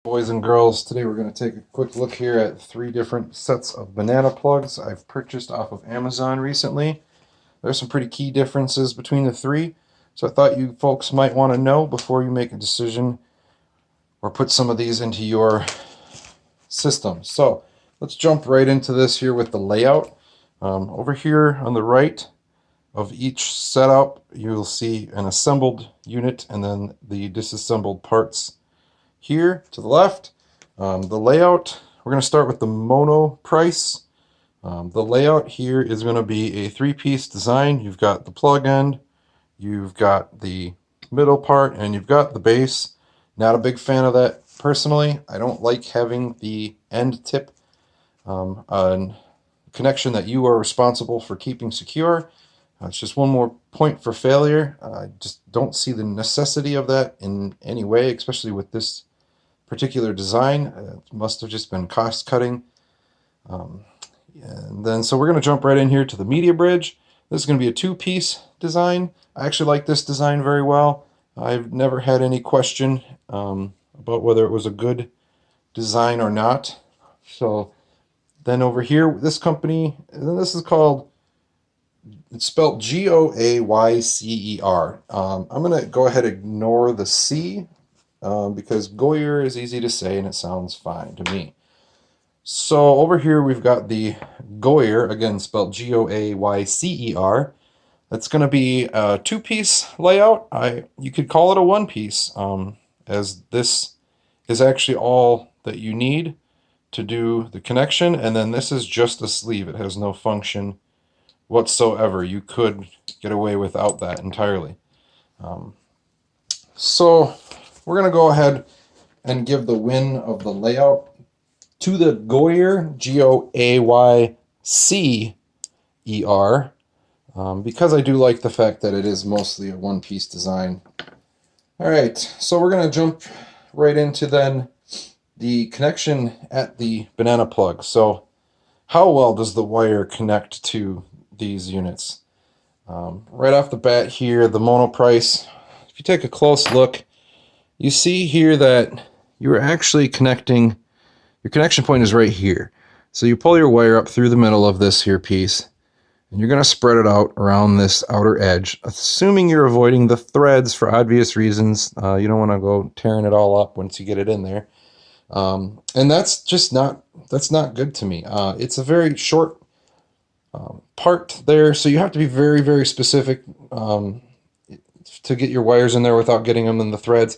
Boys and girls, today we're going to take a quick look here at 3 different sets of banana plugs I've purchased off of Amazon recently. There's some pretty key differences between the 3, so I thought you folks might want to know before you make a decision or put some of these into your system. So let's jump right into this here with the layout. Over here on the right of each setup, you'll see an assembled unit and then the disassembled parts. Here to the left, the layout, we're going to start with the Monoprice. The layout here is going to be a 3-piece design. You've got the plug end, you've got the middle part, and you've got the base. Not a big fan of that personally. I don't like having the end tip a connection that you are responsible for keeping secure. It's just one more point for failure. I just don't see the necessity of that in any way, especially with this particular design. It must have just been cost cutting. And then so we're going to jump right in here to the media bridge. This is going to be a 2-piece design. I actually like this design very well. I've never had any question about whether it was a good design or not. So then over here, this company, this is called, it's spelled Goaycer. I'm going to go ahead and ignore the C because Goaycer is easy to say and it sounds fine to me. So over here we've got the Goaycer, again spelled Goaycer. That's going to be a 2-piece layout. You could call it a 1-piece, as this is actually all that you need to do the connection, and then this is just a sleeve. It has no function whatsoever. You could get away without that entirely. So we're going to go ahead and give the win of the layout to the Goaycer, Goaycer, because I do like the fact that it is mostly a 1-piece design. Alright, so we're going to jump right into then the connection at the banana plug. So how well does the wire connect to these units? Right off the bat here, the Monoprice, if you take a close look, you see here that you're actually connecting, your connection point is right here. So you pull your wire up through the middle of this here piece, and you're going to spread it out around this outer edge, assuming you're avoiding the threads for obvious reasons. You don't want to go tearing it all up once you get it in there. And that's just not good to me. It's a very short part there, so you have to be very, very specific to get your wires in there without getting them in the threads.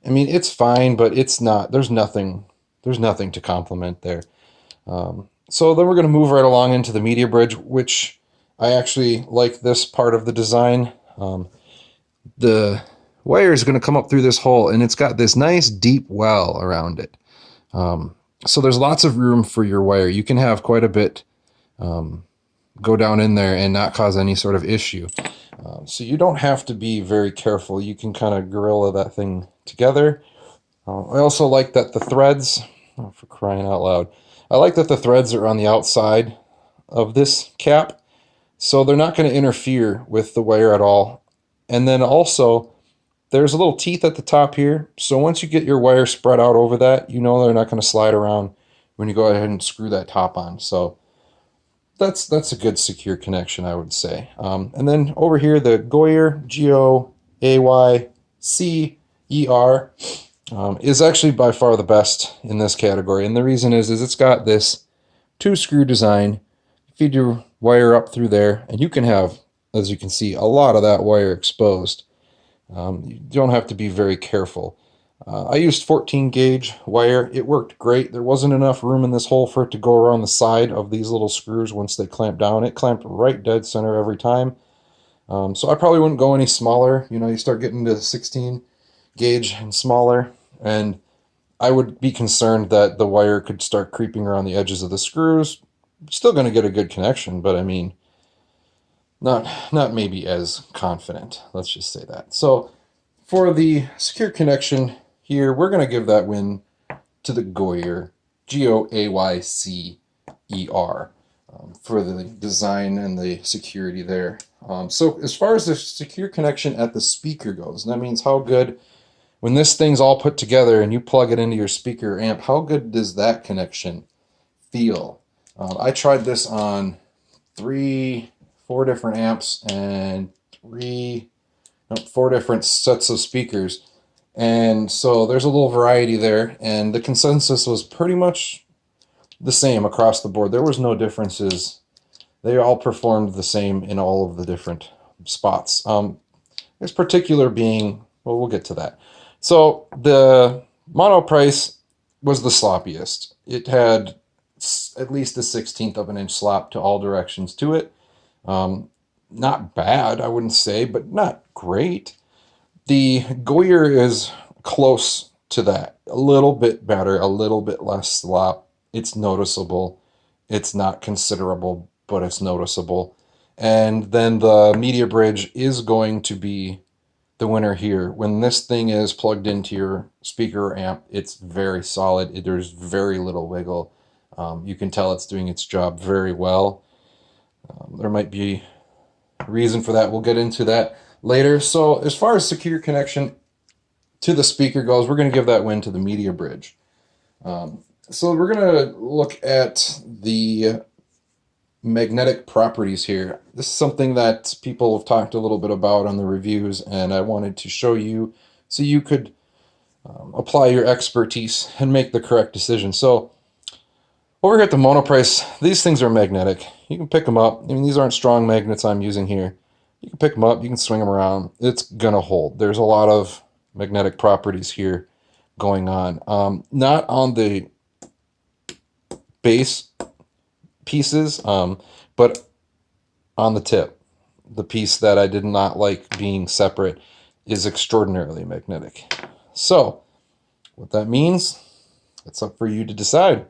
I mean, it's fine, but it's not. There's nothing to compliment there. So then we're going to move right along into the media bridge, which I actually like this part of the design. The wire is going to come up through this hole, and it's got this nice deep well around it. So there's lots of room for your wire. You can have quite a bit go down in there and not cause any sort of issue. So you don't have to be very careful. You can kind of gorilla that thing together. I also like that the threads, oh, for crying out loud, I like that the threads are on the outside of this cap, so they're not going to interfere with the wire at all. And then also, there's a little teeth at the top here, so once you get your wire spread out over that, you know they're not going to slide around when you go ahead and screw that top on. So that's a good secure connection, I would say. And then over here, the Goaycer, Goaycer, is actually by far the best in this category. And the reason is it's got this 2-screw design. Feed your wire up through there, and you can have, as you can see, a lot of that wire exposed. You don't have to be very careful. I used 14 gauge wire. It worked great. There wasn't enough room in this hole for it to go around the side of these little screws once they clamp down. It clamped right dead center every time. So I probably wouldn't go any smaller. You know, you start getting to 16 gauge and smaller, and I would be concerned that the wire could start creeping around the edges of the screws. Still going to get a good connection, but I mean, not maybe as confident. Let's just say that. So for the secure connection here, we're going to give that win to the Goaycer, Goaycer, for the design and the security there. So as far as the secure connection at the speaker goes, that means how good when this thing's all put together and you plug it into your speaker amp, how good does that connection feel? I tried this on 4 different amps and 4 different sets of speakers. And so there's a little variety there, and the consensus was pretty much the same across the board. There was no differences. They all performed the same in all of the different spots. This particular being, well, we'll get to that. So the Monoprice was the sloppiest. It had at least a 1/16 of an inch slop to all directions to it. Not bad, I wouldn't say, but not great. The Goaycer is close to that. A little bit better, a little bit less slop. It's noticeable. It's not considerable, but it's noticeable. And then the Media Bridge is going to be the winner here. When this thing is plugged into your speaker or amp, it's very solid. There's very little wiggle. You can tell it's doing its job very well. There might be a reason for that. We'll get into that later. So as far as secure connection to the speaker goes, we're going to give that win to the Media Bridge. So we're going to look at the magnetic properties here. This is something that people have talked a little bit about on the reviews, and I wanted to show you so you could apply your expertise and make the correct decision. So over here at the Monoprice, these things are magnetic. You can pick them up. I mean, these aren't strong magnets I'm using here. You can pick them up, you can swing them around. It's gonna hold. There's a lot of magnetic properties here going on. Not on the base pieces, but on the tip. The piece that I did not like being separate is extraordinarily magnetic. So, what that means, it's up for you to decide.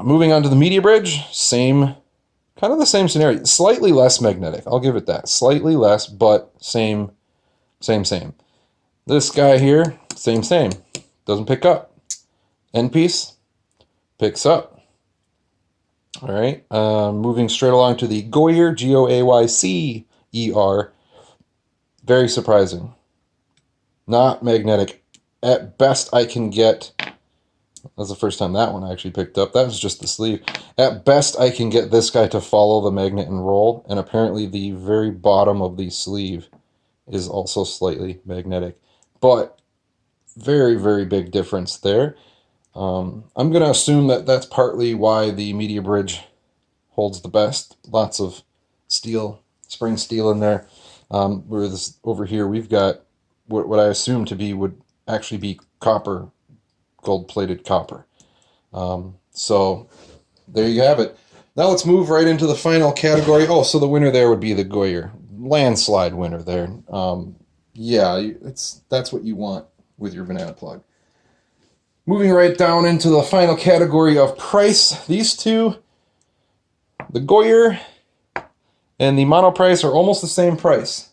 Moving on to the Media Bridge, kind of the same scenario. Slightly less magnetic, I'll give it that. Slightly less, but same. This guy here, same. Doesn't pick up. End piece, picks up. All right, moving straight along to the Goaycer, Goycer. Very surprising. Not magnetic. At best, I can get... That's the first time that one I actually picked up. That was just the sleeve. At best, I can get this guy to follow the magnet and roll, and apparently the very bottom of the sleeve is also slightly magnetic. But very, very big difference there. I'm going to assume that that's partly why the Media Bridge holds the best. Lots of steel, spring steel in there. Whereas over here we've got what I assume to be would actually be copper, gold-plated copper. So there you have it. Now let's move right into the final category. Oh, so the winner there would be the Goaycer. Landslide winner there. Yeah, that's what you want with your banana plug. Moving right down into the final category of price. These two, the Goaycer and the Monoprice, are almost the same price.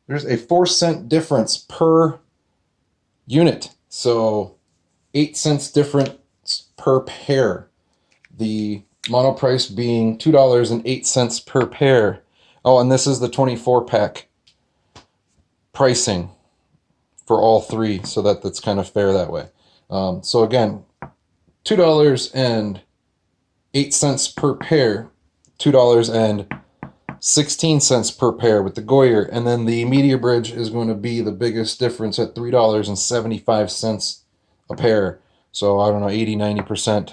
There's a 4-cent difference per unit. So 8 cents difference per pair. The Monoprice being $2.08 per pair. Oh, and this is the 24-pack pricing for all three, so that's kind of fair that way. So again, $2.08 per pair, $2.16 per pair with the Goaycer, and then the Media Bridge is going to be the biggest difference at $3.75 a pair. So I don't know, 80-90%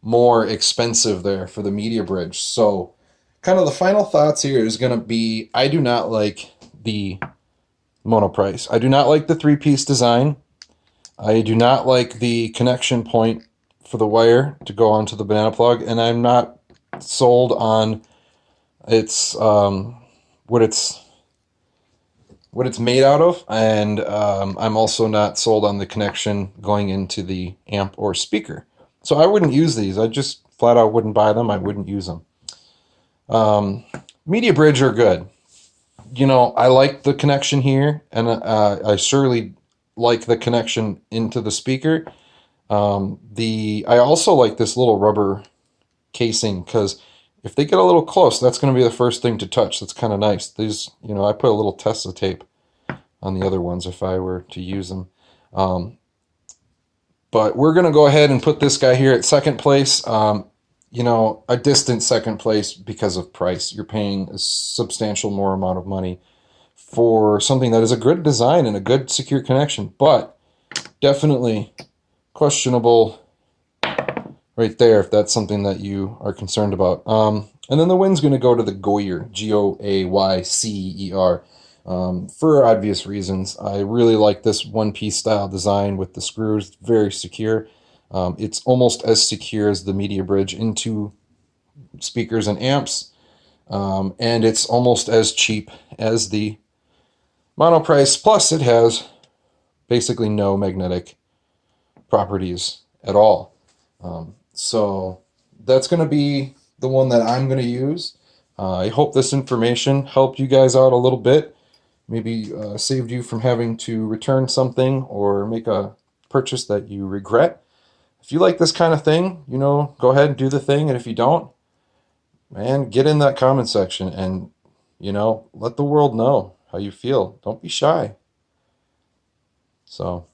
more expensive there for the Media Bridge. So kind of the final thoughts here is going to be, I do not like the Monoprice. I do not like the 3-piece design. I do not like the connection point for the wire to go onto the banana plug, and I'm not sold on its what it's made out of, and I'm also not sold on the connection going into the amp or speaker. So I wouldn't use these. I just flat out wouldn't buy them. I wouldn't use them. Media Bridge are good. You know, I like the connection here, and I surely like the connection into the speaker. I also like this little rubber casing, because if they get a little close, that's going to be the first thing to touch. That's kind of nice. These, you know, I put a little Tesla tape on the other ones if I were to use them. But we're going to go ahead and put this guy here at second place. You know, a distant second place because of price. You're paying a substantial more amount of money for something that is a good design and a good secure connection, but definitely questionable right there if that's something that you are concerned about. And then the win's going to go to the Goaycer, Goycer, for obvious reasons. I really like this one-piece style design with the screws, very secure. It's almost as secure as the media bridge into speakers and amps, and it's almost as cheap as the Monoprice. Plus, it has basically no magnetic properties at all. So that's going to be the one that I'm going to use. I hope this information helped you guys out a little bit. Maybe saved you from having to return something or make a purchase that you regret. If you like this kind of thing, you know, go ahead and do the thing. And if you don't, man, get in that comment section and, you know, let the world know how you feel. Don't be shy. So,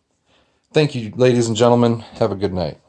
thank you, ladies and gentlemen. Have a good night.